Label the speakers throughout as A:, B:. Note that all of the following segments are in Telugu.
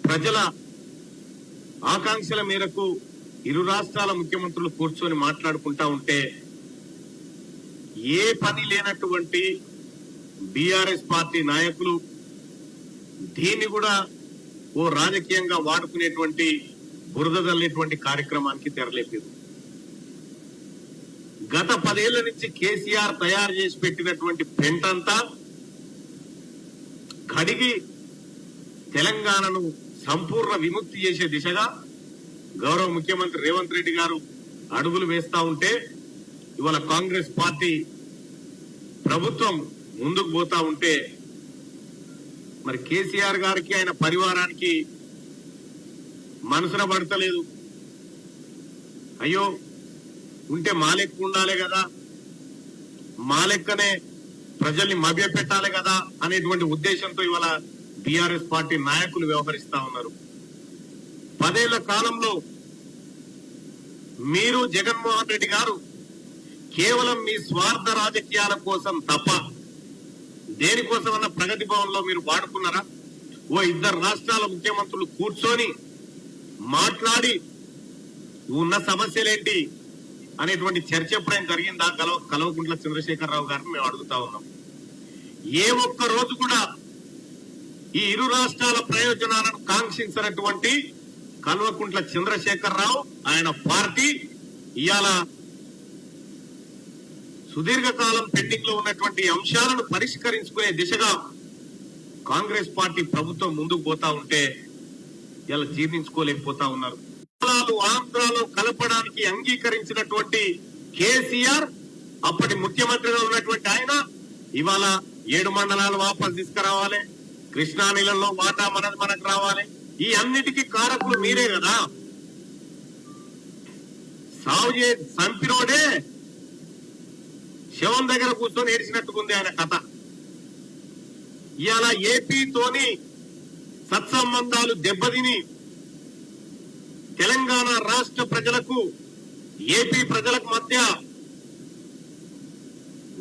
A: ప్రజల ఆకాంక్షల మేరకు ఇరు రాష్ట్రాల ముఖ్యమంత్రులు కూర్చొని మాట్లాడుకుంటా ఉంటే ఏ పని లేనటువంటి బీఆర్ఎస్ పార్టీ నాయకులు దీన్ని కూడా ఓ రాజకీయంగా వాడుకునేటువంటి బురద జల్లేటువంటి కార్యక్రమానికి తెరలేపారు. గత 10 ఏళ్ల నుంచి కేసీఆర్ తయారు చేసి పెట్టినటువంటి పెంటంతా కడిగి తెలంగాణను సంపూర్ణ విముక్తి చేసే దిశగా గౌరవ ముఖ్యమంత్రి రేవంత్ రెడ్డి గారు అడుగులు వేస్తా ఉంటే ఇవాళ కాంగ్రెస్ పార్టీ ప్రభుత్వం ముందుకు పోతా ఉంటే మరి కేసీఆర్ గారికి ఆయన పరివారానికి మనసున పడతలేదు. అయ్యో ఉంటే మా లెక్క ఉండాలి కదా, మా లెక్కనే ప్రజల్ని మభ్య పెట్టాలి కదా అనేటువంటి ఉద్దేశంతో ఇవాళ బీఆర్ఎస్ పార్టీ నాయకులు వ్యవహరిస్తా ఉన్నారు. 10 ఏళ్ల కాలంలో మీరు జగన్మోహన్ రెడ్డి గారు కేవలం మీ స్వార్థ రాజకీయాల కోసం తప్ప దేనికోసమన్నా ప్రగతి భవన్ లో మీరు వాడుకున్నారా? ఓ 2 రాష్ట్రాల ముఖ్యమంత్రులు కూర్చొని మాట్లాడి ఉన్న సమస్యలేంటి అనేటువంటి చర్చ ఎప్పుడైనా జరిగిందా? కల్వకుంట్ల చంద్రశేఖరరావు గారిని మేము అడుగుతా ఉన్నాం. ఏ ఒక్క రోజు కూడా ఈ ఇరు రాష్ట్రాల ప్రయోజనాలను కాంక్షించినటువంటి కల్వకుంట్ల చంద్రశేఖరరావు ఆయన పార్టీ ఇవాళ సుదీర్ఘకాలం పెండింగ్ లో ఉన్నటువంటి అంశాలను పరిష్కరించుకునే దిశగా కాంగ్రెస్ పార్టీ ప్రభుత్వం ముందుకు పోతా ఉంటే ఇలా జీర్ణించుకోలేకపోతా ఉన్నారు. ఆంధ్రాలో కలపడానికి అంగీకరించినటువంటి కేసీఆర్ అప్పటి ముఖ్యమంత్రిగా ఉన్నటువంటి ఆయన ఇవాళ 7 మండలాలు వాపసు తీసుకురావాలి, కృష్ణా నీళ్ళలో వాటా మనకు రావాలి. ఈ అన్నిటికీ కారకులు మీరే కదా. సాగు సంపినోడే శవం దగ్గర కూర్చొని ఏడ్చినట్టుకుంది ఆయన కథ. ఇవాళ ఏపీతోని సత్సంబంధాలు దెబ్బతిని తెలంగాణ రాష్ట్ర ప్రజలకు ఏపీ ప్రజలకు మధ్య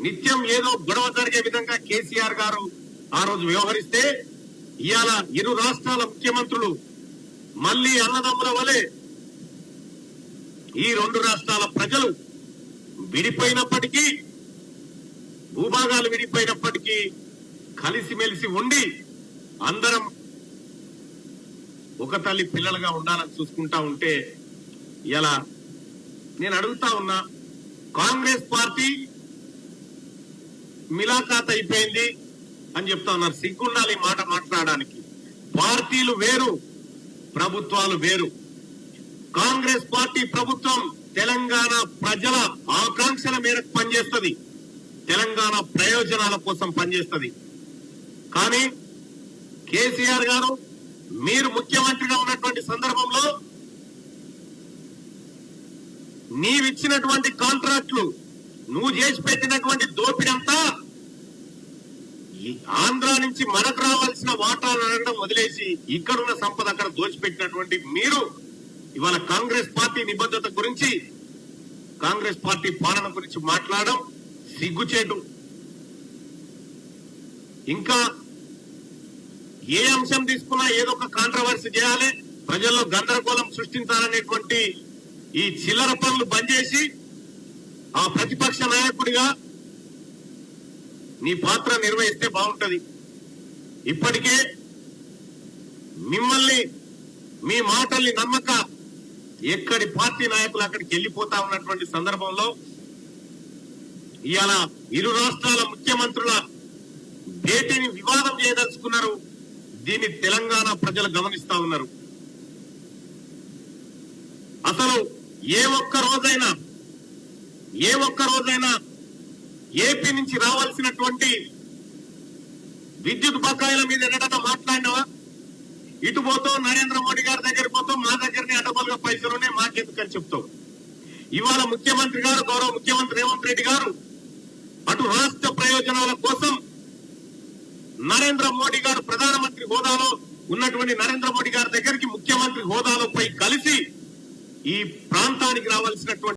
A: నిత్యం ఏదో గొడవ జరిగే విధంగా కేసీఆర్ గారు ఆ రోజు వ్యవహరిస్తే ఇవాళ ఇరు రాష్ట్రాల ముఖ్యమంత్రులు మళ్లీ అన్నదమ్ముల వలె ఈ 2 రాష్ట్రాల ప్రజలు విడిపోయినప్పటికీ, భూభాగాలు విడిపోయినప్పటికీ కలిసిమెలిసి ఉండి అందరం ఒక తల్లి పిల్లలుగా ఉండాలని చూసుకుంటా ఉంటే ఇలా నేను అడుగుతా ఉన్నా, కాంగ్రెస్ పార్టీ మిలాఖాత్ అయిపోయింది అని చెప్తా ఉన్నారు. సిగ్గుండాలి మాట మాట్లాడడానికి. పార్టీలు వేరు, ప్రభుత్వాలు వేరు. కాంగ్రెస్ పార్టీ ప్రభుత్వం తెలంగాణ ప్రజల ఆకాంక్షల మేరకు పనిచేస్తుంది, తెలంగాణ ప్రయోజనాల కోసం పనిచేస్తుంది. కానీ కేసీఆర్ గారు మీరు ముఖ్యమంత్రిగా ఉన్నటువంటి సందర్భంలో నీవిచ్చినటువంటి కాంట్రాక్టులు, నువ్వు చేసి పెట్టినటువంటి దోపిడంతా ఆంధ్ర నుంచి మనకు రావాల్సిన వాటాలు అడగడం వదిలేసి ఇక్కడున్న సంపద అక్కడ దోచిపెట్టినటువంటి మీరు ఇవాళ కాంగ్రెస్ పార్టీ నిబద్ధత గురించి, కాంగ్రెస్ పార్టీ పాలన గురించి మాట్లాడడం సిగ్గుచేటు. ఇంకా ఏ అంశం తీసుకున్నా ఏదో ఒక కాంట్రవర్సీ చేయాలి, ప్రజల్లో గందరగోళం సృష్టించాలనేటువంటి ఈ చిల్లర పనులు బంద్ చేసి ఆ ప్రతిపక్ష నాయకుడిగా నీ పాత్ర నిర్వహిస్తే బాగుంటది. ఇప్పటికే మిమ్మల్ని, మీ మాటల్ని నమ్మక ఎక్కడి పార్టీ నాయకులు అక్కడికి వెళ్లిపోతా ఉన్నటువంటి సందర్భంలో ఇవాళ ఇరు రాష్ట్రాల ముఖ్యమంత్రుల భేటీని వివాదం చేయదలుచుకున్నారు. దీన్ని తెలంగాణ ప్రజలు గమనిస్తా ఉన్నారు. అసలు ఏ ఒక్క రోజైనా ఏపీ నుంచి రావాల్సినటువంటి విద్యుత్ బకాయిల మీద ఎన్నడన్నా మాట్లాడినావా? ఇటు పోతావు నరేంద్ర మోడీ గారి దగ్గర పోతావు, మా దగ్గరనే అడ్డబలుగా పైసలునే మాకెందుకని చెప్తావు. ఇవాళ ముఖ్యమంత్రి గారు, గౌరవ ముఖ్యమంత్రి రేవంత్ రెడ్డి గారు అటు రాష్ట్ర ప్రయోజనాల కోసం నరేంద్ర మోడీ గారు ప్రధానమంత్రి హోదాలో ఉన్నటువంటి నరేంద్ర మోడీ గారి దగ్గరికి ముఖ్యమంత్రి హోదాలో పోయి కలిసి ఈ ప్రాంతానికి రావాల్సినటువంటి